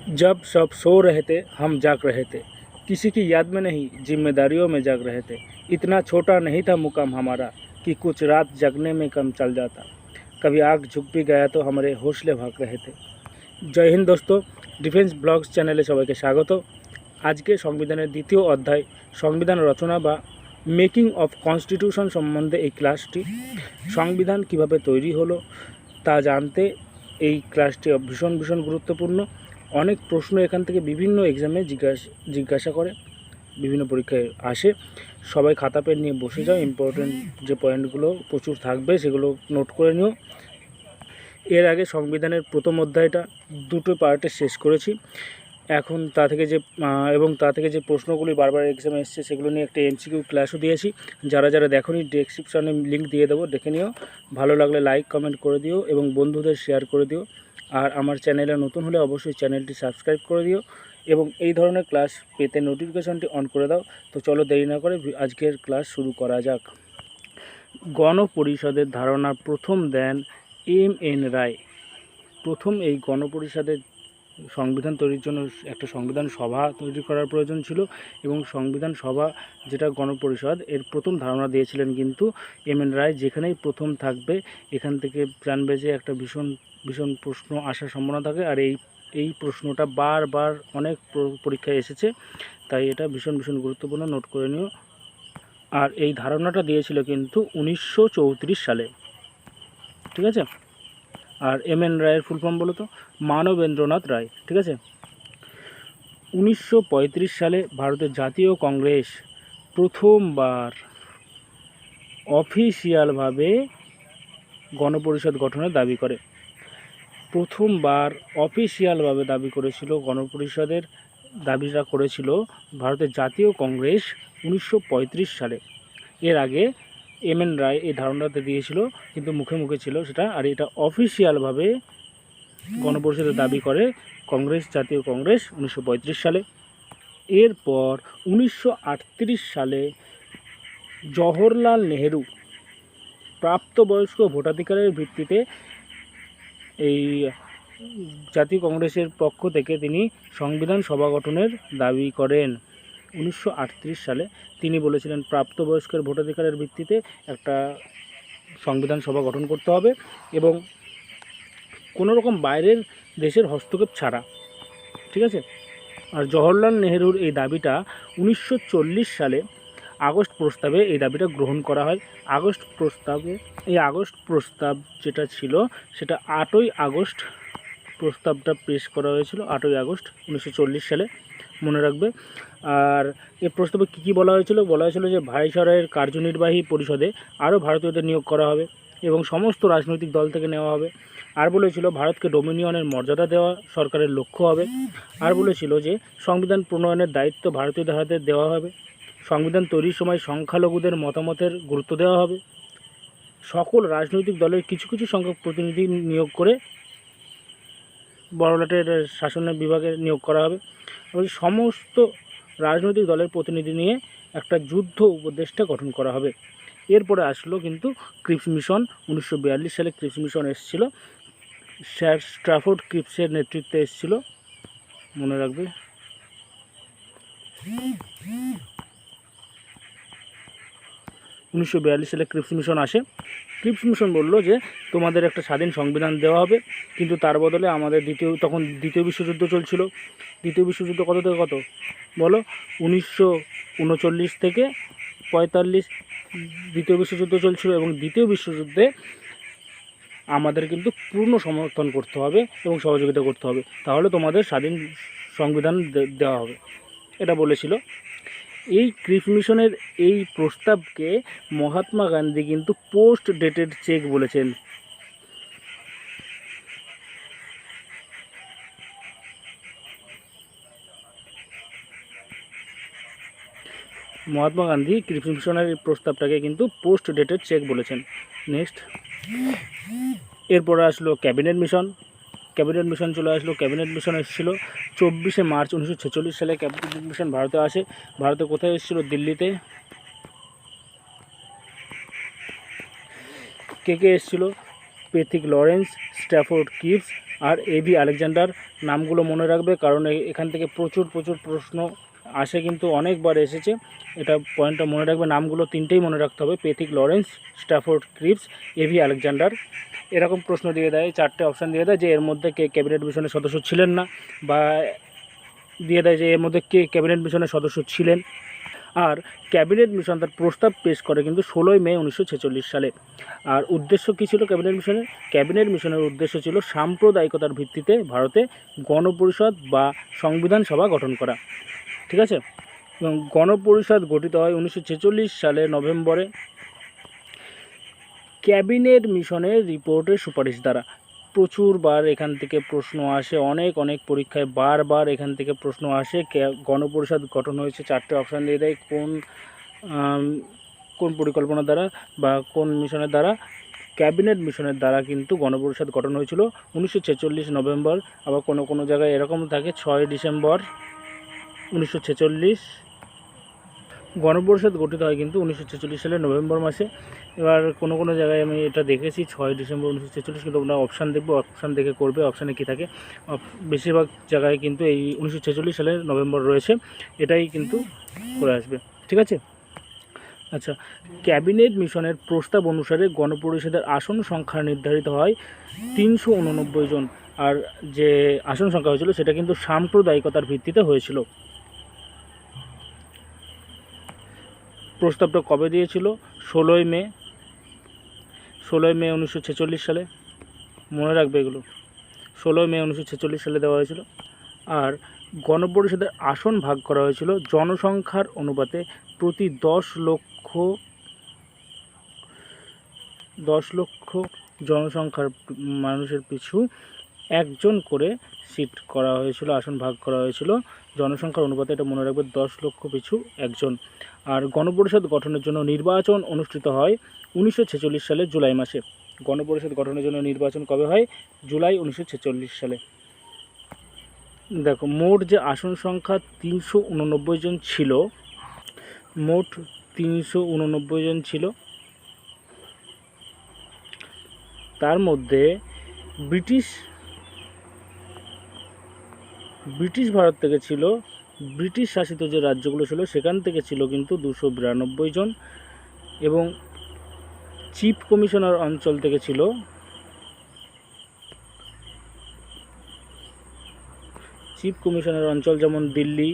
जब सब सो रहे थे हम जाग रहे थे, किसी की याद में नहीं जिम्मेदारियों में जाग रहे थे। इतना छोटा नहीं था मुकाम हमारा कि कुछ रात जगने में कम चल जाता। कभी आग झुक भी गया तो हमारे हौसले भाग रहे थे। जय हिंद दोस्तों, डिफेंस ब्लग्स चैनेले सबाइके स्वागत। आज के संविधान द्वितीय अध्याय संविधान रचना बा मेकिंग अफ कन्स्टिट्यूशन सम्बन्धे এই ক্লাসটি সংবিধান কীভাবে তৈরি হলো তা জানতে এই ক্লাসটি ভীষণ ভীষণ গুরুত্বপূর্ণ। অনেক প্রশ্ন এখান থেকে বিভিন্ন এক্সামে জিজ্ঞাসা করে, বিভিন্ন পরীক্ষায় আসে। সবাই খাতা পেন নিয়ে বসে যাও, ইম্পর্টেন্ট যে পয়েন্টগুলো প্রচুর থাকবে সেগুলো নোট করে নিও। এর আগে সংবিধানের প্রথম অধ্যায়টা দুটো পার্টে শেষ করেছি। এখন তা থেকে যে প্রশ্নগুলি বারবার এক্সামে এসছে সেগুলো নিয়ে একটা এমসিকিউ ক্লাসও দিয়েছি। যারা যারা দেখোনি ডেসক্রিপশনে লিঙ্ক দিয়ে দেবো, দেখে নিও। ভালো লাগলে লাইক কমেন্ট করে দিও এবং বন্ধুদের শেয়ার করে দিও। আর আমার চ্যানেলে নতুন হলে অবশ্যই চ্যানেলটি সাবস্ক্রাইব করে দিও এবং এই ধরনের ক্লাস পেতে নোটিফিকেশনটি অন করে দাও। তো চলো দেরি না করে আজকের ক্লাস শুরু করা যাক। গণপরিষদের ধারণা প্রথম দেন এম.এন. রায়। প্রথম এই গণপরিষদের সংবিধান তৈরির জন্য একটা সংবিধান সভা তৈরি করার প্রয়োজন ছিল এবং সংবিধান সভা যেটা গণপরিষদ এর প্রথম ধারণা দিয়েছিলেন কিন্তু এম.এন. রায়। যেখানেই প্রথম থাকবে এখান থেকে জানবে যে একটা ভীষণ ভীষণ প্রশ্ন আসার সম্ভাবনা থাকে। আর এই প্রশ্নটা বারবার অনেক পরীক্ষায় এসেছে, তাই এটা ভীষণ ভীষণ গুরুত্বপূর্ণ, নোট করে নিও। আর এই ধারণাটা দিয়েছিল কিন্তু 1934 সালে, ঠিক আছে। আর এম.এন. রায়ের ফুল ফর্ম বলো তো? মানবেন্দ্রনাথ রায়, ঠিক আছে। 1935 সালে ভারতের জাতীয় কংগ্রেস প্রথমবার অফিসিয়ালভাবে গণপরিষদ গঠনের দাবি করে। প্রথমবার অফিসিয়ালভাবে দাবি করেছিল গণপরিষদের দাবিটা করেছিল ভারতের জাতীয় কংগ্রেস 1935 সালে। এর আগে এম.এন. রায় এই ধারণাতে দিয়েছিল কিন্তু মুখে মুখে ছিল সেটা। আর এটা অফিসিয়ালভাবে গণপরিষদের দাবি করে কংগ্রেস, জাতীয় কংগ্রেস 1935 সালে। এরপর 1938 সালে জওহরলাল নেহেরু প্রাপ্তবয়স্ক ভোটাধিকারের ভিত্তিতে এই জাতীয় কংগ্রেসের পক্ষ থেকে তিনি সংবিধান সভা গঠনের দাবি করেন। 1938 সালে তিনি বলেছিলেন প্রাপ্তবয়স্কের ভোটাধিকারের ভিত্তিতে একটা সংবিধান সভা গঠন করতে হবে এবং কোনো রকম বাইরের দেশের হস্তক্ষেপ ছাড়া, ঠিক আছে। আর জওহরলাল নেহেরুর এই দাবিটা 1940 সালে আগস্ট প্রস্তাবে এই দাবিটা গ্রহণ করা হয়। আগস্ট প্রস্তাব যেটা ছিল সেটা 8ই আগস্ট প্রস্তাবটা পেশ করা হয়েছিল, 8ই আগস্ট 1940 সালে, মনে রাখবে। আর এই প্রস্তাবে কী বলা হয়েছিল? বলা হয়েছিল যে ভাইসরয়ের কার্যনির্বাহী পরিষদে আরও ভারতীয়দের নিয়োগ করা হবে এবং সমস্ত রাজনৈতিক দল থেকে নেওয়া হবে। আর বলেছিল ভারতকে ডোমিনিয়নের মর্যাদা দেওয়া সরকারের লক্ষ্য হবে। আর বলেছিল যে সংবিধান প্রণয়নের দায়িত্ব ভারতীয়দের হাতে দেওয়া হবে। সংবিধান তৈরির সময় সংখ্যালঘুদের মতামতের গুরুত্ব দেওয়া হবে। সকল রাজনৈতিক দলের কিছু কিছু সংখ্যক প্রতিনিধি নিয়োগ করে বড়লাটের শাসনের বিভাগে নিয়োগ করা হবে এবং সমস্ত রাজনৈতিক দলের প্রতিনিধি নিয়ে একটা যুদ্ধ উপদেষ্টা গঠন করা হবে। এরপরে আসলো কিন্তু ক্রিপস মিশন। 1942 সালে ক্রিপস মিশন এসেছিল, স্যার স্ট্র্যাফোর্ড ক্রিপসের নেতৃত্বে এসেছিল, মনে রাখবে। উনিশশো সালে ক্রিপস মিশন আসে। ক্রিপস মিশন বলল যে তোমাদের একটা স্বাধীন সংবিধান দেওয়া হবে, কিন্তু তার বদলে আমাদের তখন দ্বিতীয় বিশ্বযুদ্ধ চলছিল। দ্বিতীয় বিশ্বযুদ্ধ কত থেকে কত বলো? 1939 থেকে 45 দ্বিতীয় বিশ্বযুদ্ধ চলছিল এবং দ্বিতীয় বিশ্বযুদ্ধে আমাদের কিন্তু পূর্ণ সমর্থন করতে হবে এবং সহযোগিতা করতে হবে, তাহলে তোমাদের স্বাধীন সংবিধান দেওয়া হবে, এটা বলেছিল। এই ক্রিপস মিশনের এই প্রস্তাবকে মহাত্মা গান্ধী কিন্তু পোস্ট ডেটেড চেক বলেছেন। মহাত্মা গান্ধী ক্রিপস মিশনের এই প্রস্তাবটাকে কিন্তু পোস্ট ডেটেড চেক বলেছেন। নেক্সট, এরপরে আসলো ক্যাবিনেট মিশন। ক্যাবিনেট মিশন চলে আসলো। ক্যাবিনেট মিশন এসেছিলো 24শে মার্চ 1946 সালে। ক্যাবিনেট মিশন ভারতে আসে। ভারতে কোথায় এসেছিলো? দিল্লিতে। কে কে এসেছিলো? প্যাথিক লরেন্স, স্ট্র্যাফোর্ড ক্রিপস আর এবি আলেকজান্ডার নামগুলো মনে রাখবে, কারণ এখান থেকে প্রচুর প্রশ্ন আসে, কিন্তু অনেকবার এসেছে। এটা পয়েন্টটা মনে রাখবে, নামগুলো তিনটেই মনে রাখতে হবে: Pethick Lawrence, Stafford Cripps, A B Alexander. এরকম প্রশ্ন দিয়ে দেয়, 4টে অপশান দিয়ে দেয় যে এর মধ্যে কে ক্যাবিনেট মিশনের সদস্য ছিলেন না, বা দিয়ে দেয় যে এর মধ্যে কে ক্যাবিনেট মিশনের সদস্য ছিলেন। আর ক্যাবিনেট মিশন তার প্রস্তাব পেশ করে কিন্তু 16ই মে 1946 সালে। আর উদ্দেশ্য কী ছিল ক্যাবিনেট মিশনের? ক্যাবিনেট মিশনের উদ্দেশ্য ছিল সাম্প্রদায়িকতার ভিত্তিতে ভারতে গণপরিষদ বা সংবিধান সভা গঠন করা। ঠিক আছে, এবং গণপরিষদ গঠিত হয় 1946 সালের নভেম্বরে ক্যাবিনেট মিশনের রিপোর্টের সুপারিশ দ্বারা। প্রচুরবার এখান থেকে প্রশ্ন আসে, অনেক পরীক্ষায় বারবার এখান থেকে প্রশ্ন আসে। গণপরিষদ গঠন হয়েছে, 4টে অপশান দিয়ে দেয় কোন পরিকল্পনার দ্বারা বা কোন মিশনের দ্বারা। ক্যাবিনেট মিশনের দ্বারা কিন্তু গণপরিষদ গঠন হয়েছিল 1946 নভেম্বর। আবার কোনো জায়গায় এরকম থাকে 6 ডিসেম্বর 1946। গণপরিষদ গঠিত হয় কিন্তু 1946 সালের নভেম্বর মাসে। এবার কোনো জায়গায় আমি এটা দেখেছি 6 ডিসেম্বর 1946, কিন্তু আমরা অপশান দেখবো, অপশান দেখে করবে অপশানে কী থাকে। বেশিরভাগ জায়গায় কিন্তু এই 1946 সালের নভেম্বর রয়েছে, এটাই কিন্তু করে আসবে। ঠিক আছে, আচ্ছা, ক্যাবিনেট মিশনের প্রস্তাব অনুসারে গণপরিষদের আসন সংখ্যা নির্ধারিত হয় 389 জন। আর যে আসন সংখ্যা হয়েছিল সেটা কিন্তু সাম্প্রদায়িকতার ভিত্তিতে হয়েছিল। প্রস্তাবটা কবে দিয়েছিল? 16ই মে 1946 সালে। মনে রাখবে এগুলো, 16ই মে 1946 সালে দেওয়া হয়েছিল। আর গণপরিষদের আসন ভাগ করা হয়েছিল জনসংখ্যার অনুপাতে প্রতি 10 লক্ষ জনসংখ্যার মানুষের পিছু একজন করে সিট করা হয়েছিল, আসন ভাগ করা হয়েছিল জনসংখ্যার অনুপাতে। এটা মনে রাখবে, 10 লক্ষ পিছু একজন। আর গণপরিষদ গঠনের জন্য নির্বাচন অনুষ্ঠিত হয় 1946 সালে জুলাই মাসে। গণপরিষদ গঠনের জন্য নির্বাচন কবে হয়? জুলাই 1946 সালে। দেখো, মোট যে আসন সংখ্যা 389 জন ছিল, মোট 389 জন ছিল। তার মধ্যে ব্রিটিশ ভারত থেকে ছিল, ব্রিটিশ শাসিত যে রাজ্যগুলো ছিল সেখান থেকে ছিল কিন্তু 292 জন, এবং চিফ কমিশনার অঞ্চল থেকে ছিল যেমন দিল্লি,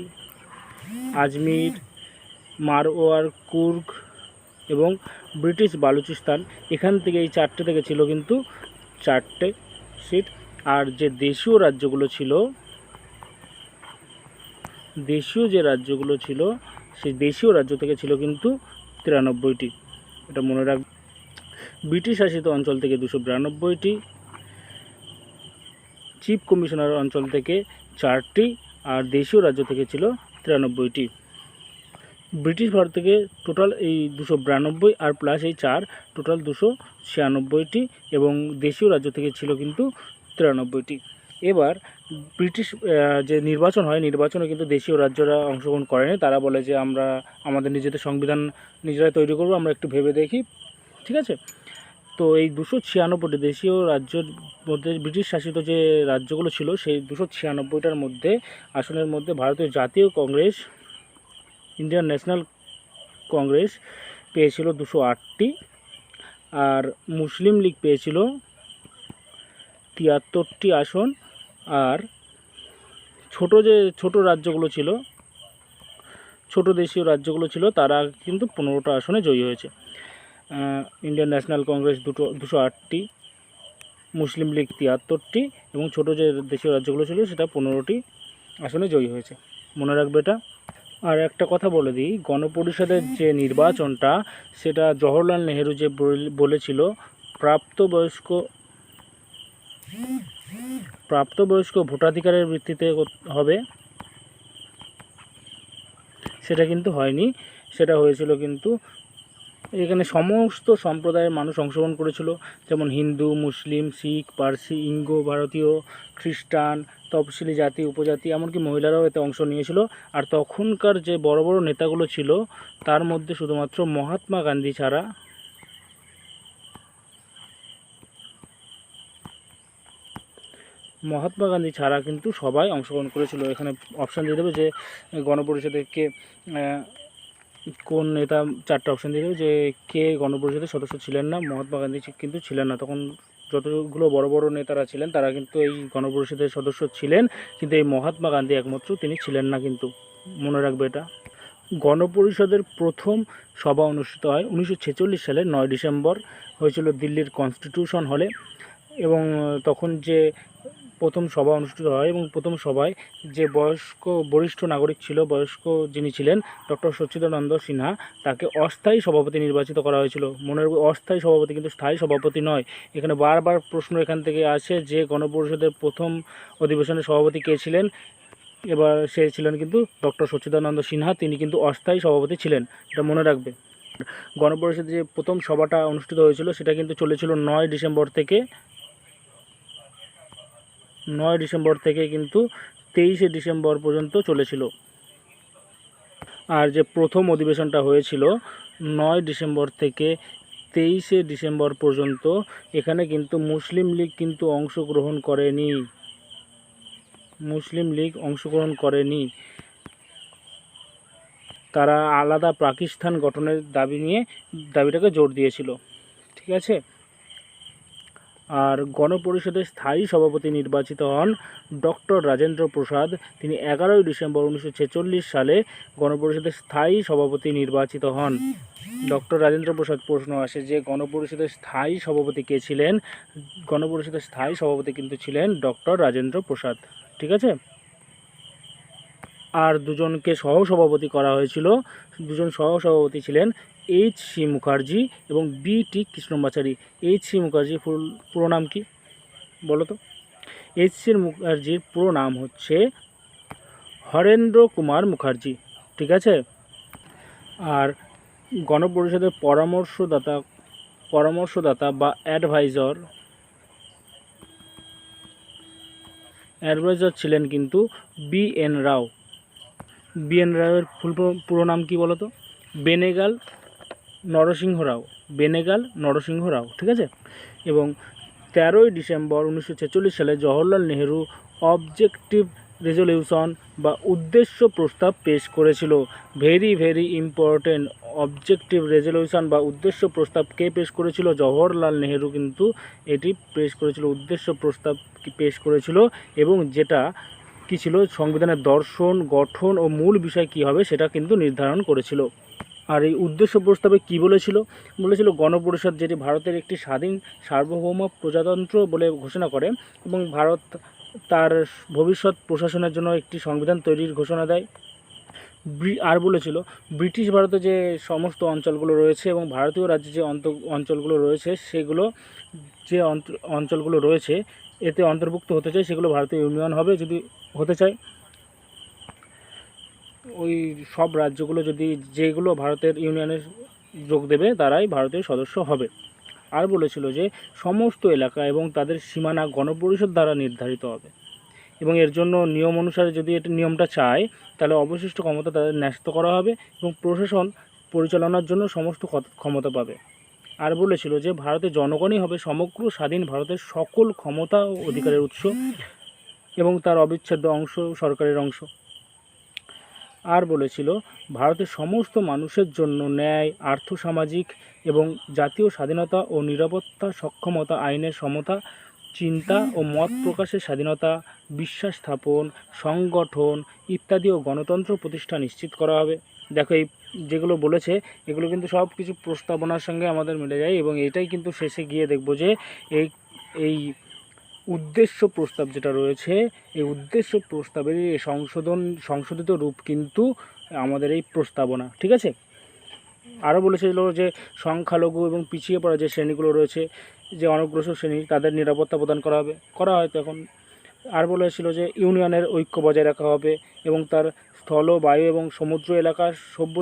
আজমির, মারওয়ার, কুর্গ এবং ব্রিটিশ বালুচিস্তান, এখান থেকে এই 4টে থেকে ছিল কিন্তু 4টে সিট। আর যে দেশীয় যে রাজ্যগুলো ছিল সেই দেশীয় রাজ্য থেকে ছিল কিন্তু 93টি। এটা মনে রাখ, ব্রিটিশ শাসিত অঞ্চল থেকে 292টি, চিফ কমিশনার অঞ্চল থেকে 4টি, আর দেশীয় রাজ্য থেকে ছিল 93টি। ব্রিটিশ ভারত থেকে টোটাল এই 292 আর প্লাস এই 4, টোটাল 296টি, এবং দেশীয় রাজ্য থেকে ছিল কিন্তু 93টি। এবার ব্রিটিশ যে নির্বাচন হয়, নির্বাচনে কিন্তু দেশীয় রাজ্যরা অংশগ্রহণ করেনি। তারা বলে যে আমরা আমাদের নিজেদের সংবিধান নিজেরাই তৈরি করবো, আমরা একটু ভেবে দেখি। ঠিক আছে, তো এই 296টি দেশীয় রাজ্যের মধ্যে ব্রিটিশ শাসিত যে রাজ্যগুলো ছিল সেই 296টার মধ্যে আসনের মধ্যে ভারতীয় জাতীয় কংগ্রেস, ইন্ডিয়ান ন্যাশনাল কংগ্রেস পেয়েছিল 208টি, আর মুসলিম লীগ পেয়েছিল 73টি আসন। আর ছোট রাজ্যগুলো ছিল, ছোট দেশীয় রাজ্যগুলো ছিল, তারা কিন্তু 15টা আসনে জয়ী হয়েছে। ইন্ডিয়ান ন্যাশনাল কংগ্রেস 208টি, মুসলিম লীগ 73টি, এবং ছোট যে দেশীয় রাজ্যগুলো ছিল সেটা 15টি আসনে জয়ী হয়েছে। মনে রাখবে এটা। আর একটা কথা বলে দিই, গণপরিষদের যে নির্বাচনটা সেটা জওহরলাল নেহেরু যে বলেছিল প্রাপ্তবয়স্ক ভোটাধিকারের ভিত্তিতে হবে, সেটা কিন্তু হয়নি। সেটা হয়েছিল কিন্তু এখানে সমস্ত সম্প্রদায়ের মানুষ অংশগ্রহণ করেছিল, যেমন হিন্দু, মুসলিম, শিখ, পার্সি, ইঙ্গো ভারতীয়, খ্রিস্টান, তপশিলি জাতি, উপজাতি, এমনকি মহিলারাও এতে অংশ নিয়েছিল। আর তখনকার যে বড় বড় নেতাগুলো ছিল তার মধ্যে শুধুমাত্র মহাত্মা গান্ধী ছাড়া মহাত্মা গান্ধী ছাড়া কিন্তু সবাই অংশগ্রহণ করেছিল। এখানে অপশান দিয়ে দেবে যে গণপরিষদের কে কোন নেতা, 4টে অপশান দিয়ে দেবে যে কে গণপরিষদের সদস্য ছিলেন না। মহাত্মা গান্ধী কিন্তু ছিলেন না, তখন যতগুলো বড় বড় নেতারা ছিলেন তারা কিন্তু এই গণপরিষদের সদস্য ছিলেন, কিন্তু এই মহাত্মা গান্ধী একমাত্র তিনি ছিলেন না, কিন্তু মনে রাখবে এটা। গণপরিষদের প্রথম সভা অনুষ্ঠিত হয় 1946 সালে 9 ডিসেম্বর, হয়েছিল দিল্লির কনস্টিটিউশন হলে। এবং তখন যে প্রথম সভা অনুষ্ঠিত হয় এবং প্রথম সভায় যে বরিষ্ঠ নাগরিক ছিল, বয়স্ক যিনি ছিলেন ডক্টর সচ্চিদানন্দ সিনহা, তাকে অস্থায়ী সভাপতি নির্বাচিত করা হয়েছিল। মনে রাখবে অস্থায়ী সভাপতি, কিন্তু স্থায়ী সভাপতি নয়। এখানে বারবার প্রশ্ন এখান থেকে আসে যে গণপরিষদের প্রথম অধিবেশনের সভাপতি কে ছিলেন। এবার সে ছিলেন কিন্তু ডক্টর সচ্চিদানন্দ সিনহা, তিনি কিন্তু অস্থায়ী সভাপতি ছিলেন, এটা মনে রাখবে। গণপরিষদের যে প্রথম সভাটা অনুষ্ঠিত হয়েছিল সেটা কিন্তু চলেছিল 9 ডিসেম্বর থেকে 23 ডিসেম্বর পর্যন্ত চলেছিল। আর যে প্রথম অধিবেশনটা হয়েছিল 9 ডিসেম্বর থেকে 23 ডিসেম্বর পর্যন্ত, এখানে কিন্তু মুসলিম লীগ কিন্তু অংশগ্রহণ করেনি। তারা আলাদা পাকিস্তান গঠনের দাবিটাকে জোর দিয়েছিল, ঠিক আছে। আর গণপরিষদের স্থায়ী সভাপতি নির্বাচিত হন ডক্টর রাজেন্দ্র প্রসাদ। তিনি 11 ডিসেম্বর 1946 সালে গণপরিষদের স্থায়ী সভাপতি নির্বাচিত হন। ডক্টর রাজেন্দ্র প্রসাদ প্রশ্ন আসে যে গণপরিষদের স্থায়ী সভাপতি কে ছিলেন। গণপরিষদের স্থায়ী সভাপতি কিন্তু ছিলেন ডক্টর রাজেন্দ্র প্রসাদ, ঠিক আছে। আর দুজনকে সহসভাপতি করা হয়েছিল। দুজন সহসভাপতি ছিলেন এইচ.সি. মুখার্জি এবং বি.টি. কৃষ্ণমাচারী। এইচ.সি. মুখার্জির পুরো নাম কি বলো তো? এইচ.সি. মুখার্জির পুরো নাম হচ্ছে হরেন্দ্র কুমার মুখার্জি, ঠিক আছে। আর গণপরিষদের পরামর্শদাতা বা অ্যাডভাইজার ছিলেন কিন্তু বি.এন. রাও। বি.এন. রাওয়ের পুরো নাম কি বলো তো? বেনেগাল নরসিংহ রাও, ঠিক আছে। এবং 13 ডিসেম্বর 1946 সালে জওহরলাল নেহেরু অবজেক্টিভ রেজলিউশন বা উদ্দেশ্য প্রস্তাব পেশ করেছিল। Very very important, objective resolution বা উদ্দেশ্য প্রস্তাব কে পেশ করেছিল? জওহরলাল নেহেরু কিন্তু এটি পেশ করেছিল, উদ্দেশ্য প্রস্তাব পেশ করেছিল। এবং যেটা কি ছিল, সংবিধানের দর্শন, গঠন ও মূল বিষয় কি হবে সেটা কিন্তু নির্ধারণ করেছিল। আর এই উদ্দেশ্য প্রস্তাবে কি বলেছিল? গণপরিষদ যেটি ভারতের একটি স্বাধীন সার্বভৌম প্রজাতন্ত্র বলে ঘোষণা করে এবং ভারত তার ভবিষ্যৎ প্রশাসনের জন্য একটি সংবিধান তৈরির ঘোষণা দেয়। আর বলেছিল ব্রিটিশ ভারতে যে সমস্ত অঞ্চলগুলো রয়েছে এবং ভারতীয় রাজ্যে যে অঞ্চলগুলো রয়েছে, সেগুলো যে অঞ্চলগুলো রয়েছে এতে অন্তর্ভুক্ত হতে চায়, সেগুলো ভারতীয় ইউনিয়ন হবে। যদি হতে চায় ওই সব রাজ্যগুলো যেগুলো ভারতের ইউনিয়নে যোগ দেবে তারাই ভারতের সদস্য হবে। আর বলেছিল যে সমস্ত এলাকা এবং তাদের সীমানা গণপরিষদ দ্বারা নির্ধারিত হবে এবং এর জন্য নিয়ম অনুসারে যদি এটা নিয়মটা চায় তাহলে অবশিষ্ট ক্ষমতা তাদের ন্যস্ত করা হবে এবং প্রশাসন পরিচালনার জন্য সমস্ত ক্ষমতা পাবে। আর বলেছিল যে ভারতের জনগণই হবে সমগ্র স্বাধীন ভারতের সকল ক্ষমতা ও অধিকারের উৎস এবং তার অবিচ্ছেদ্য অংশ, সরকারের অংশ। আর বলেছিল ভারতের সমস্ত মানুষের জন্য ন্যায়, আর্থসামাজিক এবং জাতীয় স্বাধীনতা ও নিরাপত্তা, সক্ষমতা, আইনের সমতা, চিন্তা ও মত প্রকাশের স্বাধীনতা, বিশ্বাস স্থাপন, সংগঠন ইত্যাদি ও গণতন্ত্র প্রতিষ্ঠা নিশ্চিত করা হবে। দেখো এই যেগুলো বলেছে এগুলো কিন্তু সব কিছু প্রস্তাবনার সঙ্গে আমাদের মিলে যায় এবং এটাই কিন্তু শেষে গিয়ে দেখব যে এই উদ্দেশ্য প্রস্তাব যেটা রয়েছে, এই উদ্দেশ্য প্রস্তাবের সংশোধিত রূপ কিন্তু আমাদের এই প্রস্তাবনা, ঠিক আছে। আরও বলেছিল যে সংখ্যালঘু এবং পিছিয়ে পড়া যে শ্রেণীগুলো রয়েছে, যে অনগ্রসর শ্রেণী, তাদের নিরাপত্তা প্রদান করা হয় তখন। আর বলেছিল যে ইউনিয়নের ঐক্য বজায় রাখা হবে এবং তার স্থল, বায়ু এবং সমুদ্র এলাকার সভ্য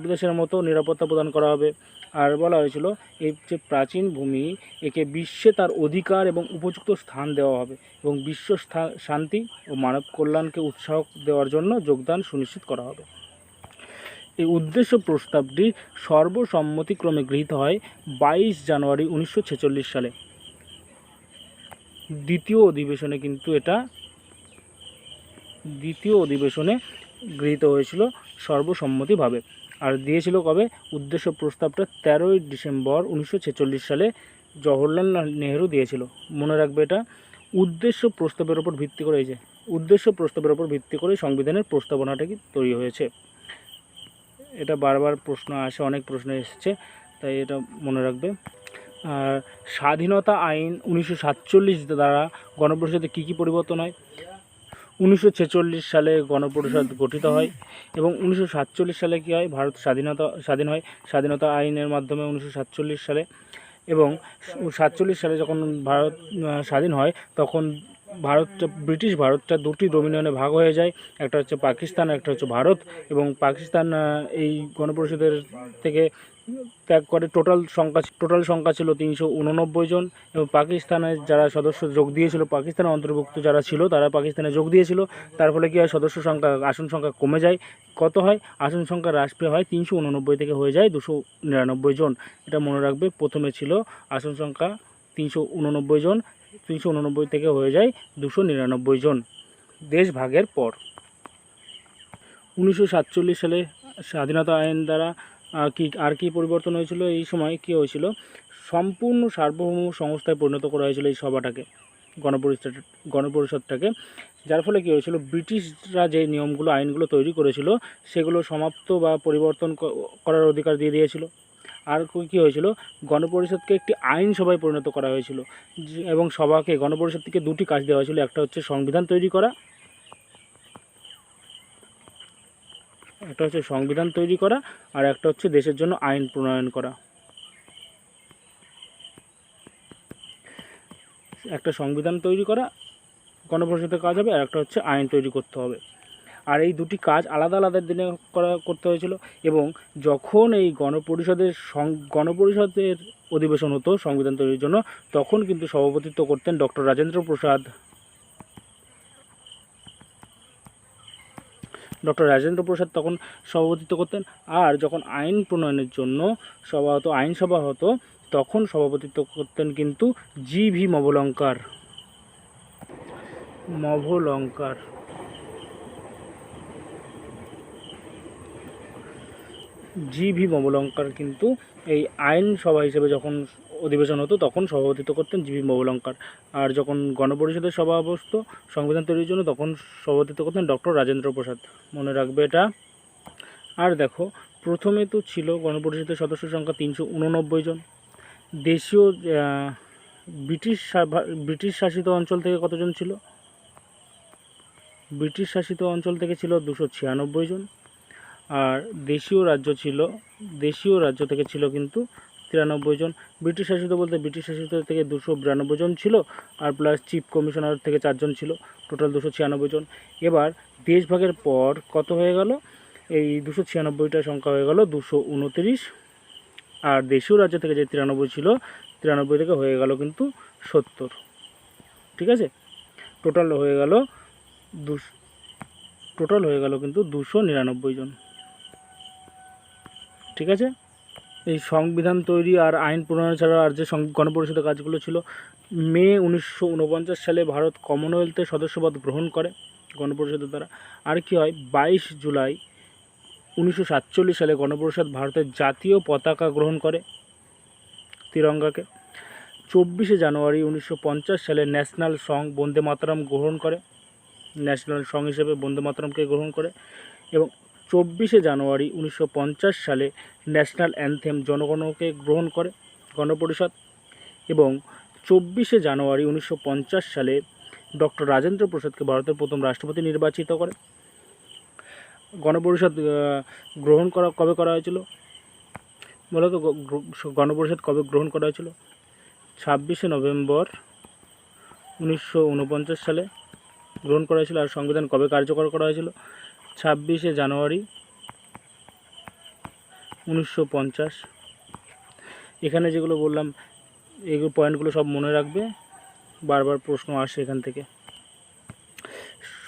দেশের মতো নিরাপত্তা প্রদান করা হবে। আর বলা হয়েছিল এই যে প্রাচীন ভূমি, একে বিশ্বে তার অধিকার এবং উপযুক্ত স্থান দেওয়া হবে এবং বিশ্ব শান্তি ও মানব কল্যাণকে উৎসাহ দেওয়ার জন্য যোগদান সুনিশ্চিত করা হবে। এই উদ্দেশ্য প্রস্তাবটি সর্বসম্মতিক্রমে গৃহীত হয় 22 জানুয়ারি 1946 সালে। দ্বিতীয় অধিবেশনে কিন্তু এটা গৃহীত হয়েছিল সর্বসম্মতিভাবে। আর দিয়েছিল কবে? উদ্দেশ্য প্রস্তাবটা 13ই ডিসেম্বর 1946 সালে জওহরলাল নেহেরু দিয়েছিল। মনে রাখবে এটা। উদ্দেশ্য প্রস্তাবের ওপর ভিত্তি করে সংবিধানের প্রস্তাবনাটা কি তৈরি হয়েছে। এটা বারবার প্রশ্ন আসে, অনেক প্রশ্ন এসেছে, তাই এটা মনে রাখবে। আর স্বাধীনতা আইন 1947 দ্বারা গণপরিষদে কী কী পরিবর্তন হয়? 1946 সালে গণপরিষদ গঠিত হয় এবং 1947 সালে কী হয়? ভারত স্বাধীন হয় স্বাধীনতা আইনের মাধ্যমে 1947 সালে। এবং 1947 সালে যখন ভারত স্বাধীন হয় তখন ব্রিটিশ ভারতটা দুটি ডোমিনিয়নে ভাগ হয়ে যায়। একটা হচ্ছে পাকিস্তান, একটা হচ্ছে ভারত। এবং পাকিস্তান এই গণপরিষদের থেকে ত্যাগ করে। টোটাল সংখ্যা ছিল 389 জন। এবং পাকিস্তানের যারা সদস্য যোগ দিয়েছিল, পাকিস্তানের অন্তর্ভুক্ত যারা ছিল তারা পাকিস্তানে যোগ দিয়েছিল। তার ফলে কী হয়? আসন সংখ্যা কমে যায়। কত হয়? আসন সংখ্যা হ্রাস পেয়ে হয় 389 থেকে হয়ে যায় 299 জন। এটা মনে রাখবে। প্রথমে ছিল আসন সংখ্যা 389 জন, 389 থেকে হয়ে যায় 299 জন দেশ ভাগের পর। 1947 সালে স্বাধীনতা আইন দ্বারা কি পরিবর্তন হয়েছিল? এই সময় কি হয়েছিল? সম্পূর্ণ সার্বভৌম সংস্থায় পরিণত করা হয়েছিল এই সভাটাকে, গণপরিষদটাকে। যার ফলে কী হয়েছিল? ব্রিটিশরা যে নিয়মগুলো, আইনগুলো তৈরি করেছিল সেগুলো সমাপ্ত বা পরিবর্তন করার অধিকার দিয়ে দিয়েছিল। আর কী হয়েছিল? গণপরিষদকে একটি আইনসভায় পরিণত করা হয়েছিল এবং গণপরিষদ থেকে দুটি কাজ দেওয়া হয়েছিল। একটা হচ্ছে সংবিধান তৈরি করা, আর একটা হচ্ছে দেশের জন্য আইন প্রণয়ন করা। একটা সংবিধান তৈরি করা গণপরিষদের কাজ হবে, আর একটা হচ্ছে আইন তৈরি করতে হবে। আর এই দুটি কাজ আলাদা আলাদা দিনে করতে হয়েছিল। এবং যখন এই গণপরিষদের অধিবেশন হতো সংবিধান তৈরির জন্য, তখন কিন্তু সভাপতিত্ব করতেন ডক্টর রাজেন্দ্র প্রসাদ। তখন সভাপতিত্ব করতেন। আর যখন আইন প্রণয়নের জন্য আইনসভা হতো তখন সভাপতিত্ব করতেন কিন্তু জি.ভি. মভলঙ্কার। জি.ভি. মভলঙ্কার কিন্তু এই আইনসভা হিসেবে যখন অধিবেশন হতো তখন সভাপতিত্ব করতেন জি.ভি. মভলঙ্কার। আর যখন গণপরিষদের সভা বসতো সংবিধান তৈরির জন্য তখন সভাপতিত্ব করতেন ডক্টর রাজেন্দ্র প্রসাদ। মনে রাখবে এটা। আর দেখো, প্রথমে তো ছিল গণপরিষদের সদস্য সংখ্যা 389 জন। দেশীয় ব্রিটিশ শাসিত অঞ্চল থেকে কতজন ছিল? ব্রিটিশ শাসিত অঞ্চল থেকে ছিল 296 জন। আর দেশীয় রাজ্য থেকে ছিল কিন্তু 93 জন। ব্রিটিশ শাসিত থেকে 292 জন ছিল, আর প্লাস চিফ কমিশনার থেকে 4 জন ছিল, টোটাল 296 জন। এবার দেশ ভাগের পর কত হয়ে গেল? এই 296টা সংখ্যা হয়ে গেল 229। আর দেশীয় রাজ্য থেকে যে 93 ছিল, 93 থেকে হয়ে গেল কিন্তু 70। ঠিক আছে, টোটাল হয়ে গেল কিন্তু 299 জন। ঠিক আছে। এই সংবিধান তৈরি আর আইন প্রণয়ন ছাড়া আর যে গণপরিষদের কাজগুলো ছিল, মে 1949 সালে ভারত কমনওয়েলথের সদস্যপদ গ্রহণ করে গণপরিষদের দ্বারা। আর কি হয়? 22 জুলাই 1947 সালে গণপরিষদ ভারতের জাতীয় পতাকা গ্রহণ করে, তিরঙ্গাকে। 24 জানুয়ারি 1950 সালে ন্যাশনাল সং বন্দে মাতরম গ্রহণ করে, ন্যাশনাল সং হিসেবে বন্দে মাতরমকে গ্রহণ করে। এবং 24 জানুয়ারি 1950 সালে ন্যাশনাল অ্যানথেম জনগণকে গ্রহণ করে গণপরিষদ। এবং 24 জানুয়ারি 1950 সালে ডক্টর রাজেন্দ্র প্রসাদকে ভারতের প্রথম রাষ্ট্রপতি নির্বাচিত করে। গণপরিষদ গ্রহণ কবে করা হয়েছিল বলো তো? গণপরিষদ কবে গ্রহণ করা হয়েছিল? 26 নভেম্বর 1949 সালে গ্রহণ করা হয়েছিল। আর সংবিধান কবে কার্যকর করা হয়েছিল? 26 জানুয়ারি 1950। এখানে যেগুলো বললাম এইগুলো পয়েন্টগুলো সব মনে রাখবে, বারবার প্রশ্ন আসে এখান থেকে।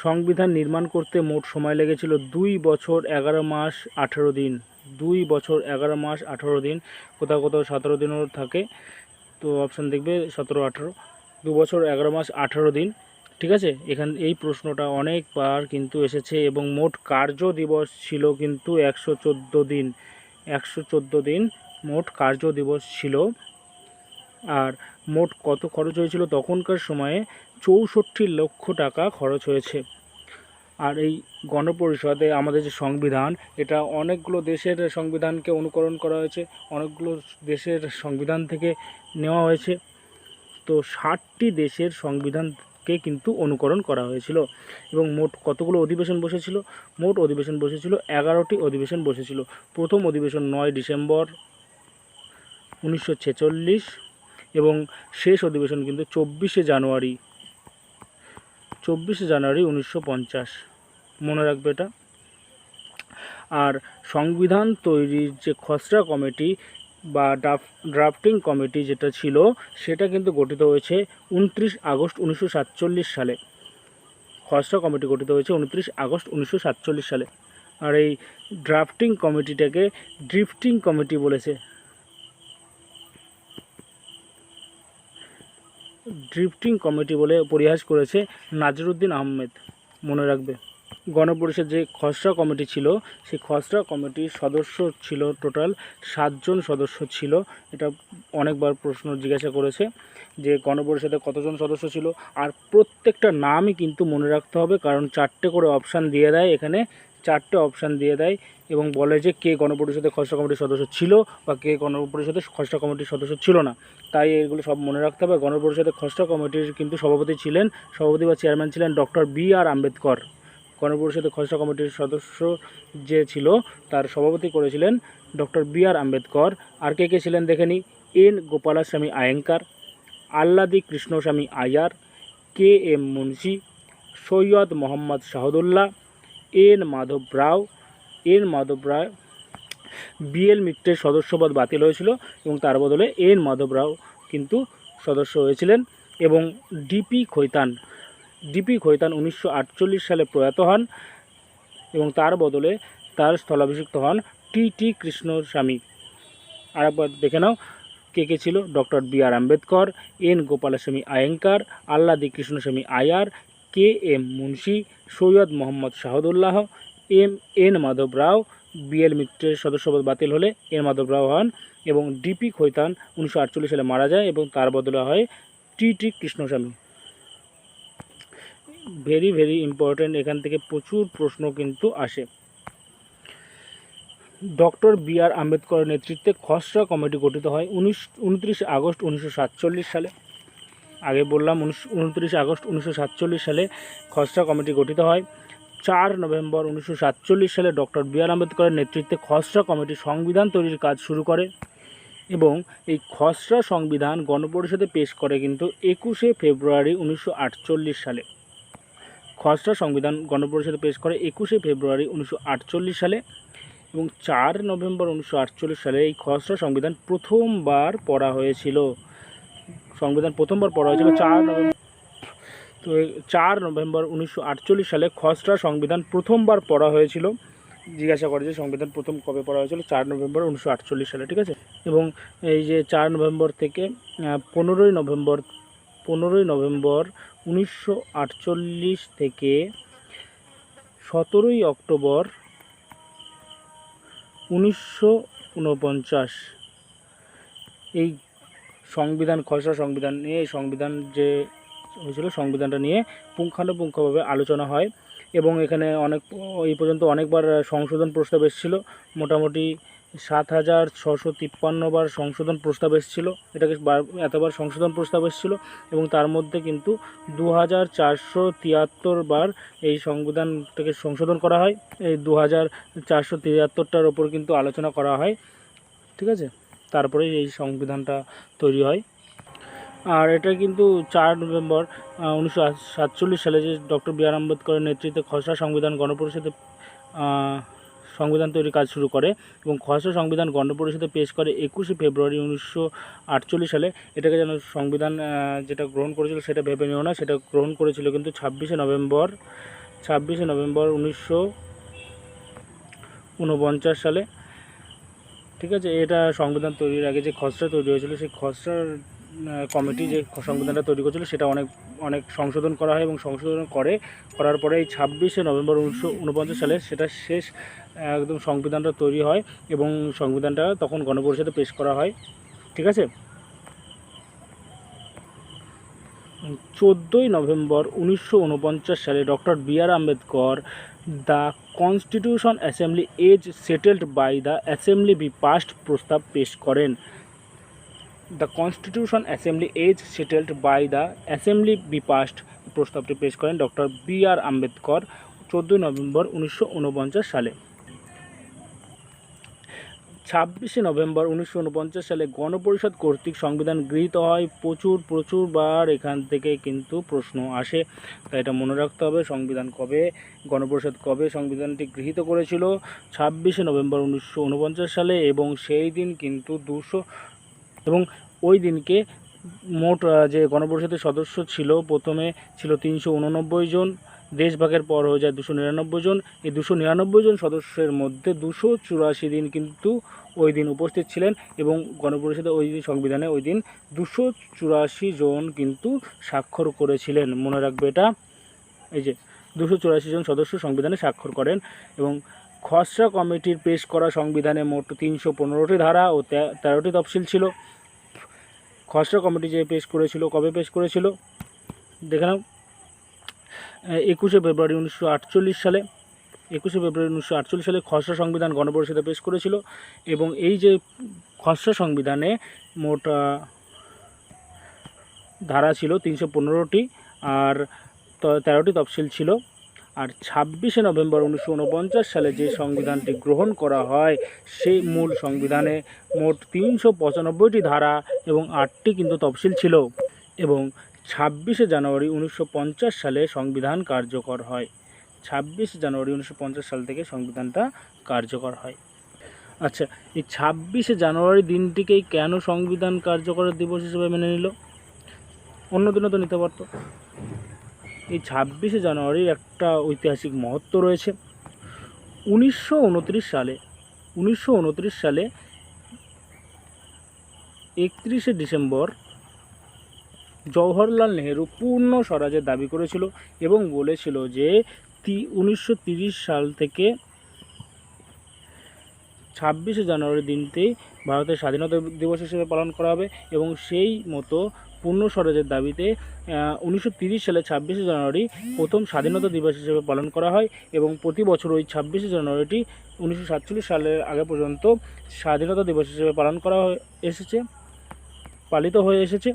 সংবিধান নির্মাণ করতে মোট সময় লেগেছিল 2 বছর 11 মাস 18 দিন। 2 বছর 11 মাস 18 দিন। কোথাও কোথাও 17 দিনও থাকে, তো অপশান দেখবে 17, 18। 2 বছর 11 মাস 18 দিন। ঠিক আছে, এই প্রশ্নটা অনেকবার কিন্তু এসেছে এবং মোট কার্য দিবস ছিল কিন্তু 114 দিন। 114 দিন মোট কার্য দিবস ছিল। আর মোট কত খরচ হয়েছিল তখনকার সময়ে? 64 লক্ষ টাকা খরচ হয়েছে। আর এই গণপরিষদে আমাদের যে সংবিধান, এটা অনেকগুলো দেশের সংবিধানকে অনুকরণ করা হয়েছে, অনেকগুলো দেশের সংবিধান থেকে নেওয়া হয়েছে। তো 60টি দেশের সংবিধানকে কিন্তু অনুকরণ করা হয়েছিল। এবং মোট কতগুলো অধিবেশন বসেছিল? মোট অধিবেশন বসেছিল 11টি অধিবেশন বসেছিল। প্রথম অধিবেশন 9 ডিসেম্বর 1946 এবং শেষ অধিবেশন কিন্তু 24শে জানুয়ারি 1950। মনে রাখবে এটা। আর সংবিধান তৈরির যে খসড়া কমিটি বা ড্রাফটিং কমিটি যেটা ছিল, সেটা কিন্তু গঠিত হয়েছে 29 আগস্ট 1947 সালে। খসড়া কমিটি গঠিত হয়েছে 29 আগস্ট 1947 সালে। আর এই ড্রাফটিং কমিটিটাকে ড্রিফটিং কমিটি বলেছে। ড্রিফটিং কমিটি বলে পরিহাস করেছে নাজিরউদ্দিন আহমেদ। মনে রাখবে। গণপরিষদ যে খসড়া কমিটি ছিল, সেই খসড়া কমিটির সদস্য ছিল টোটাল 7 জন সদস্য ছিল। এটা অনেকবার প্রশ্ন জিজ্ঞাসা করেছে যে গণপরিষদে কতজন সদস্য ছিল। আর প্রত্যেকটা নামই কিন্তু মনে রাখতে হবে, কারণ 4টে করে অপশান দিয়ে দেয় এখানে, 4টে অপশান দিয়ে দেয় এবং বলে যে কে গণপরিষদের খসড়া কমিটির সদস্য ছিল বা কে গণপরিষদের খসড়া কমিটির সদস্য ছিল না। তাই এগুলো সব মনে রাখতে হবে। গণপরিষদের খসড়া কমিটির কিন্তু সভাপতি বা চেয়ারম্যান ছিলেন ডক্টর বি.আর. আম্বেদকর। গণপরিষদের খসড়া কমিটির সদস্য যে ছিল তার সভাপতি করেছিলেন ডক্টর বি.আর. আম্বেদকর। আর কে কে ছিলেন দেখে নিই। N Gopalaswami Ayyangar, Alladi Krishnaswami Ayyar, K M Munshi, Syed Mohammad Saadulla, N Madhav Rao. B L. মিত্রের সদস্যপদ বাতিল হয়েছিল এবং তার বদলে এন মাধব রাও কিন্তু সদস্য হয়েছিলেন। এবং ডিপি খৈতান 1948 সালে প্রয়াত হন এবং তার বদলে তার স্থলাভিষিক্ত হন টি কৃষ্ণস্বামী। আর একবার দেখে নাও কে কে ছিল। Doctor B R. Ambedkar, N Gopalaswami Ayyangar, Alladi Krishnaswami Ayyar, K M Munshi, Syed Mohammad Saadulla, N Madhav Rao. B L. মিত্রের সদস্যপদ বাতিল হলে এন মাধব রাও হন এবং ডিপি খৈতান 1948 সালে মারা যায় এবং তার বদলে হয় টি কৃষ্ণস্বামী। ভেরি ভেরি ইম্পর্টেন্ট, এখান থেকে প্রচুর প্রশ্ন কিন্তু আসে। Doctor B.R.. আম্বেদকরের নেতৃত্বে খসড়া কমিটি গঠিত হয় 29 আগস্ট 1947 সালে। আগে বললাম 29 আগস্ট 1947 সালে খসড়া কমিটি গঠিত হয়। 4 নভেম্বর 1947 সালে ডক্টর বি.আর. আম্বেদকরের নেতৃত্বে খসড়া কমিটি সংবিধান তৈরির কাজ শুরু করে এবং এই খসড়া সংবিধান গণপরিষদে পেশ করে কিন্তু 21 ফেব্রুয়ারি 1948 সালে। খসড়া সংবিধান গণপরিষদে পেশ করে 21 ফেব্রুয়ারি 1948 সালে এবং 4 নভেম্বর 1948 সালে এই খসড়া সংবিধান প্রথমবার পড়া হয়েছিল। 4 নভেম্বর। তো 4 নভেম্বর 1948 সালে খসড়া সংবিধান প্রথমবার পড়া হয়েছিল। জিজ্ঞাসা করে যে সংবিধান প্রথম কবে পড়া হয়েছিল? 4 নভেম্বর 1948 সালে। ঠিক আছে। এবং এই যে 4 নভেম্বর থেকে 15ই নভেম্বর 1948 থেকে 17ই অক্টোবর 1949 এই সংবিধান, খসড়া সংবিধান নিয়ে, এই সংবিধান যে হয়েছিল সংবিধানটা নিয়ে পুঙ্খানুপুঙ্খভাবে আলোচনা হয় এবং এখানে এই পর্যন্ত অনেকবার সংশোধন প্রস্তাব এসেছিল। মোটামুটি 7,653 বার সংশোধন প্রস্তাব এসেছিল। এটাকে এতবার সংশোধন প্রস্তাব এসেছিল এবং তার মধ্যে কিন্তু 2,473 বার এই সংবিধানটাকে সংশোধন করা হয়। এই 2,473টার ওপর কিন্তু আলোচনা করা হয়। ঠিক আছে। তারপরে এই সংবিধানটা তৈরি হয়। আর এটা কিন্তু 4 নভেম্বর 1947 সালে যে ডক্টর বি.আর. আম্বেদকরের নেতৃত্বে খসড়া সংবিধান গণপরিষদে সংবিধান তৈরির কাজ শুরু করে এবং খসড়া সংবিধান গণপরিষদে পেশ করে 21 ফেব্রুয়ারি 1948 সালে। এটাকে যেন সংবিধান যেটা গ্রহণ করেছিল সেটা ভেবে নিও না, সেটা গ্রহণ করেছিল কিন্তু 26 নভেম্বর 1949 সালে। ঠিক আছে। এটা সংবিধান তৈরির আগে যে খসড়া তৈরি হয়েছিল, সেই খসড়ার কমিটি যে সংবিধানটা তৈরি করেছিল সেটা অনেক অনেক সংশোধন করা হয় এবং সংশোধন করার পরে এই 26শে নভেম্বর 1949 সালে সেটা শেষ একদম সংবিধানটা তৈরি হয় এবং সংবিধানটা তখন গণপরিষদে পেশ করা হয়। ঠিক আছে। 14ই নভেম্বর 1949 সালে doctor B R. Ambedkar the constitution assembly as settled by the assembly be passed প্রস্তাব পেশ করেন। The constitution assembly as settled by the assembly be passed প্রস্তাবটি পেশ করেন ডক্টর বি.আর. আম্বেদকর 14ই নভেম্বর 1949 সালে। 26শে নভেম্বর 1949 সালে গণপরিষদ কর্তৃক সংবিধান গৃহীত হয়। প্রচুরবার এখান থেকে কিন্তু প্রশ্ন আসে, তাই এটা মনে রাখতে হবে। সংবিধান কবে, গণপরিষদ কবে সংবিধানটি গৃহীত করেছিল? 26শে নভেম্বর 1949 সালে। এবং সেই দিন কিন্তু এবং ওই দিনকে মোট যে গণপরিষদের সদস্য ছিল, প্রথমে ছিল 389 জন, দেশভাগের পর হয়ে যায় 299 জন। এই 299 জন সদস্যের মধ্যে 284 দিন কিন্তু ওই দিন উপস্থিত ছিলেন এবং গণপরিষদে ওই দিন সংবিধানে ওই দিন 284 জন কিন্তু স্বাক্ষর করেছিলেন। মনে রাখবে এটা। এই যে 284 জন সদস্য সংবিধানে স্বাক্ষর করেন। এবং খসড়া কমিটির পেশ করা সংবিধানে মোট 315টি ধারা ও 13টি তফসিল ছিল। খসড়া কমিটি যে পেশ করেছিল, কবে পেশ করেছিল দেখে নাও, 21শে ফেব্রুয়ারি 1948 সালে। 21শে ফেব্রুয়ারি 1948 সালে খসড়া সংবিধান গণপরিষদে পেশ করেছিল। এবং এই যে খসড়া সংবিধানে মোট ধারা ছিল 315টি আর 13টি তফসিল ছিল। আর 26শে নভেম্বর 1949 সালে যে সংবিধানটি গ্রহণ করা হয়, সেই মূল সংবিধানে মোট 395টি ধারা এবং 8টি কিন্তু তফসিল ছিল। এবং 26শে জানুয়ারি 1950 সালে সংবিধান কার্যকর হয়। 26 জানুয়ারি 1950 সাল থেকে সংবিধানটা কার্যকর হয়। আচ্ছা, এই 26শে জানুয়ারি দিনটিকেই কেন সংবিধান কার্যকরের দিবস হিসেবে মেনে নিল? অন্য দিনও তো নিতে পারত। এই 26শে জানুয়ারির একটা ঐতিহাসিক মহত্ব রয়েছে। 1929 সালে 31শে ডিসেম্বর জওহরলাল নেহেরু পূর্ণ স্বরাজের দাবি করেছিল এবং বলেছিল যে 1930 সাল থেকে 26শে জানুয়ারি দিনটি ভারতের স্বাধীনতা দিবস হিসেবে পালন করা হবে। এবং সেই মতো পূর্ণ স্বরাজের দাবিতে 1930 সালে 26শে জানুয়ারি প্রথম স্বাধীনতা দিবস হিসেবে পালন করা হয়। এবং প্রতি বছর ওই 26শে জানুয়ারিটি 1947 সালের আগে পর্যন্ত স্বাধীনতা দিবস হিসেবে পালিত হয়ে এসেছে।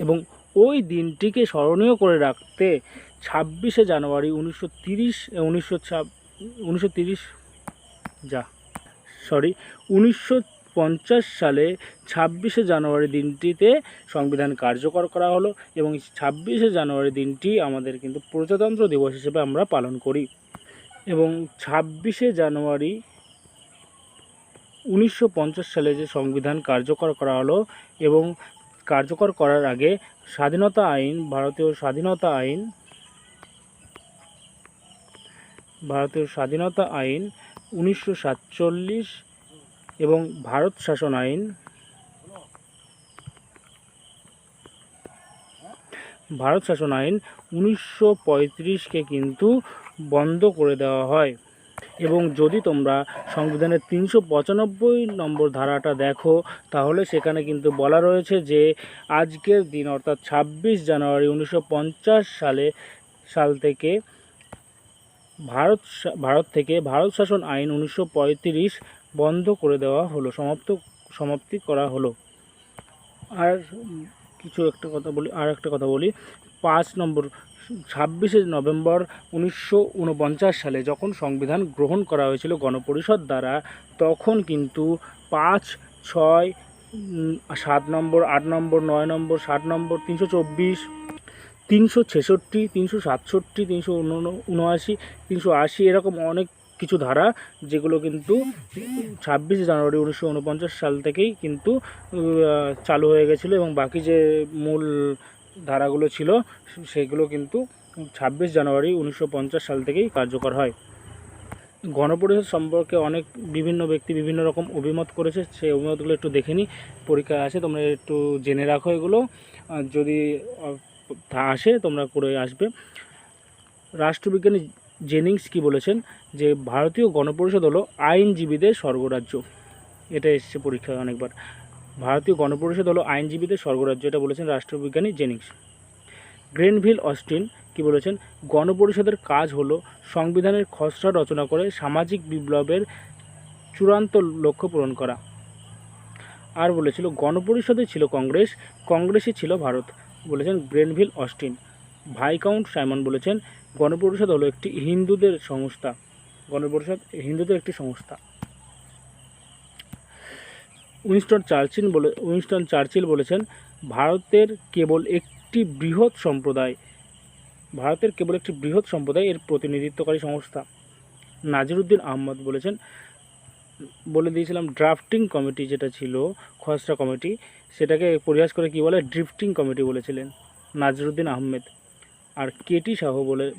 এবং ওই দিনটিকে স্মরণীয় করে রাখতে 26শে জানুয়ারি 1950 সালে 26শে জানুয়ারি দিনটিতে সংবিধান কার্যকর করা হলো। এবং 26শে জানুয়ারি দিনটি আমাদের কিন্তু প্রজাতন্ত্র দিবস হিসেবে আমরা পালন করি। এবং 26শে জানুয়ারি 1950 সালে যে সংবিধান কার্যকর করা হলো এবং কার্যকর করার আগে ভারতীয় স্বাধীনতা আইন 1947 এবং ভারত শাসন আইন 1935কে কিন্তু বন্ধ করে দেওয়া হয়। এবং যদি তোমরা সংবিধানের 395 নম্বর ধারাটা দেখো, তাহলে সেখানে কিন্তু বলা রয়েছে যে আজকের দিন অর্থাৎ 26 জানুয়ারি 1950 সাল থেকে ভারত শাসন আইন 1935 বন্ধ করে দেওয়া হলো, সমাপ্তি করা হলো। আর একটা কথা বলি 26শে নভেম্বর 1949 সালে যখন সংবিধান গ্রহণ করা হয়েছিল গণপরিষদ দ্বারা, তখন কিন্তু 5, 6, 7 নম্বর, 8 নম্বর, 9 নম্বর, 7 নম্বর, 324, 366, 367, 379, 380 এরকম অনেক কিছু ধারা, যেগুলো কিন্তু 26 জানুয়ারি 1949 সাল থেকেই কিন্তু চালু হয়ে গেছিলো। এবং বাকি যে মূল ধারাগুলো ছিল সেগুলো কিন্তু 26 জানুয়ারি 1950 সাল থেকেই কার্যকর হয়। গণপরিষদ সম্পর্কে অনেক বিভিন্ন ব্যক্তি বিভিন্ন রকম অভিমত করেছে, সেই অভিমতগুলো একটু দেখে নিই। পরীক্ষায় আছে, তোমরা একটু জেনে রাখো এগুলো, যদি আসে তোমরা করে আসবে। রাষ্ট্রবিজ্ঞানী জেনিংস কি বলেছেন, যে ভারতীয় গণপরিষদ হলো আইনজীবীদের স্বর্গরাজ্য। এটা এসছে পরীক্ষায় অনেকবার। ভারতীয় গণপরিষদ হলো আইনজীবীদের স্বর্গরাজ্য, এটা বলেছেন রাষ্ট্রবিজ্ঞানী জেনিংস। গ্রেনভিল অস্টিন কি বলেছেন, গণপরিষদের কাজ হলো সংবিধানের খসড়া রচনা করে সামাজিক বিপ্লবের চূড়ান্ত লক্ষ্য পূরণ করা। আর বলেছিল গণপরিষদে ছিল কংগ্রেস, কংগ্রেসে ছিল ভারত, বলেছেন গ্রেনভিল অস্টিন। ভাইকাউন্ট সাইমন বলেছেন গণপরিষদ হলো একটি হিন্দুদের সংস্থা, গণপরিষদ হিন্দুদের একটি সংস্থা। উইনস্টন চার্চিল বলেছেন ভারতের কেবল একটি বৃহৎ সম্প্রদায় এর প্রতিনিধিত্বকারী সংস্থা। নাজিরুদ্দিন আহমদ বলেছেন, বলে দিয়েছিলাম ড্রাফটিং কমিটি যেটা ছিল খসড়া কমিটি, সেটাকে পরিহাস করে কি বলে, ড্রিফটিং কমিটি বলেছিলেন নাজিরুদ্দিন আহমেদ। আর কেটি শাহ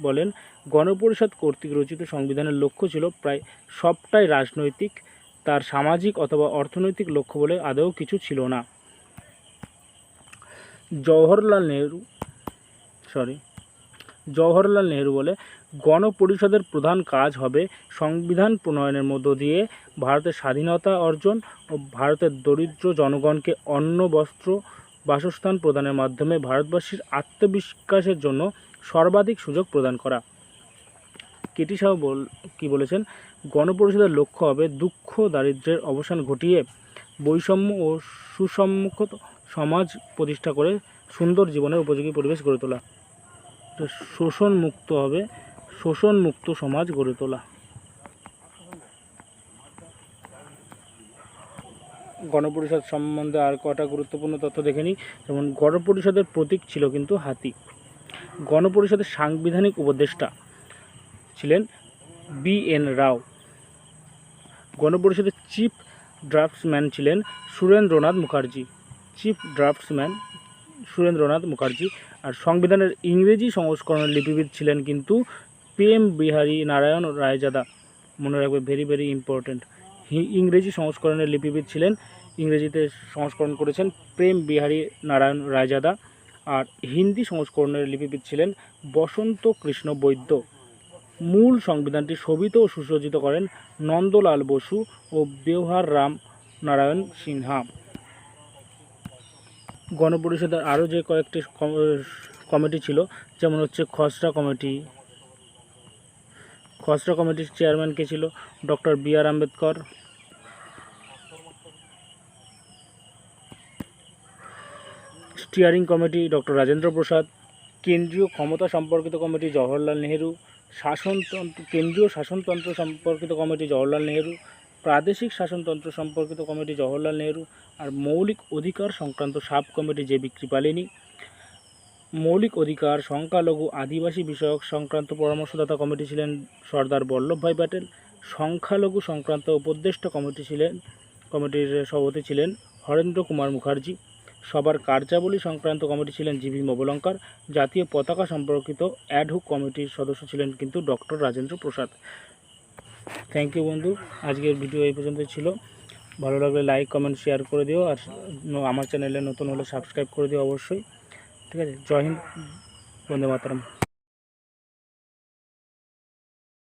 বলেন গণপরিষদ কর্তৃক রচিত সংবিধানের লক্ষ্য ছিল প্রায় সবটাই রাজনৈতিক, তার সামাজিক অথবা অর্থনৈতিক লক্ষ্য বলে আদৌ কিছু ছিল না। জওহরলাল নেহরু বলে গণপরিষদের প্রধান কাজ হবে সংবিধান প্রণয়নের মধ্য দিয়ে ভারতের স্বাধীনতা অর্জন ও ভারতের দরিদ্র জনগণকে অন্ন, বস্ত্র, বাসস্থান প্রদানের মাধ্যমে ভারতবাসীর আত্মবিশ্বাসের জন্য সর্বাধিক সুযোগ প্রদান করা। কেটি শাহ কি বলেছেন, গণপরিষদের লক্ষ্য হবে দুঃখ দারিদ্র্যের অবসান ঘটিয়ে বৈষম্য ও সুসম্মুখ সমাজ প্রতিষ্ঠা করে সুন্দর জীবনের উপযোগী পরিবেশ গড়ে তোলা। শোষণমুক্ত সমাজ গড়ে তোলা। গণপরিষদ সম্বন্ধে আর কটা গুরুত্বপূর্ণ তথ্য দেখে নিই। যেমন গণপরিষদের প্রতীক ছিল কিন্তু হাতি। গণপরিষদের সাংবিধানিক উপদেষ্টা ছিলেন BN রাও। গণপরিষদের চিফ ড্রাফটসম্যান ছিলেন সুরেন্দ্রনাথ মুখার্জি। আর সংবিধানের ইংরেজি সংস্করণের লিপিবিদ ছিলেন কিন্তু PM বিহারী নারায়ণ রায়জাদা। মনে রাখবে, ভেরি ভেরি ইম্পর্টেন্ট। ইংরেজি সংস্করণের লিপিবিদ ছিলেন, ইংরেজিতে সংস্করণ করেছেন প্রেম বিহারী নারায়ণ রায়জাদা। আর হিন্দি সংস্করণের লিপিবিদ ছিলেন বসন্ত কৃষ্ণ বৈদ্য। মূল সংবিধানটি শোভিত ও সুসজ্জিত করেন নন্দলাল বসু ও বেওহার রাম নারায়ণ সিনহা। গণপরিষদের আরও যে কয়েকটি কমিটি ছিল, যেমন হচ্ছে খসড়া কমিটির চেয়ারম্যান কে ছিল, doctor BR Ambedkar. Steering committee doctor Rajendra Prasad. কেন্দ্রীয় ক্ষমতা সম্পর্কিত কমিটি জওহরলাল নেহেরু। কেন্দ্রীয় শাসনতন্ত্র সম্পর্কিত কমিটি জওহরলাল নেহেরু। প্রাদেশিক শাসনতন্ত্র সম্পর্কিত কমিটি জওহরলাল নেহেরু। আর মৌলিক অধিকার সংক্রান্ত সাব কমিটি JB কৃপালিনী। মৌলিক অধিকার, সংখ্যালঘু, আদিবাসী বিষয়ক সংক্রান্ত পরামর্শদাতা কমিটি ছিলেন সর্দার বল্লভভাই প্যাটেল। সংখ্যালঘু সংক্রান্ত উপদেষ্টা কমিটির সভাপতি ছিলেন হরেন্দ্র কুমার মুখার্জি। সবার কার্যাবলী সংক্রান্ত কমিটি ছিলেন GV মবলঙ্কার। জাতীয় পতাকা সম্পর্কিত অ্যাডহক কমিটির সদস্য ছিলেন কিন্তু doctor Rajendra Prasad. Thank you বন্ধু, আজকের ভিডিও এই পর্যন্ত ছিল। ভালো লাগলে লাইক, কমেন্ট, শেয়ার করে দিও। আর আমার চ্যানেলে নতুন হলে সাবস্ক্রাইব করে দিও অবশ্যই। ঠিক আছে, জয় হিন্দ, বন্দে মাতরম।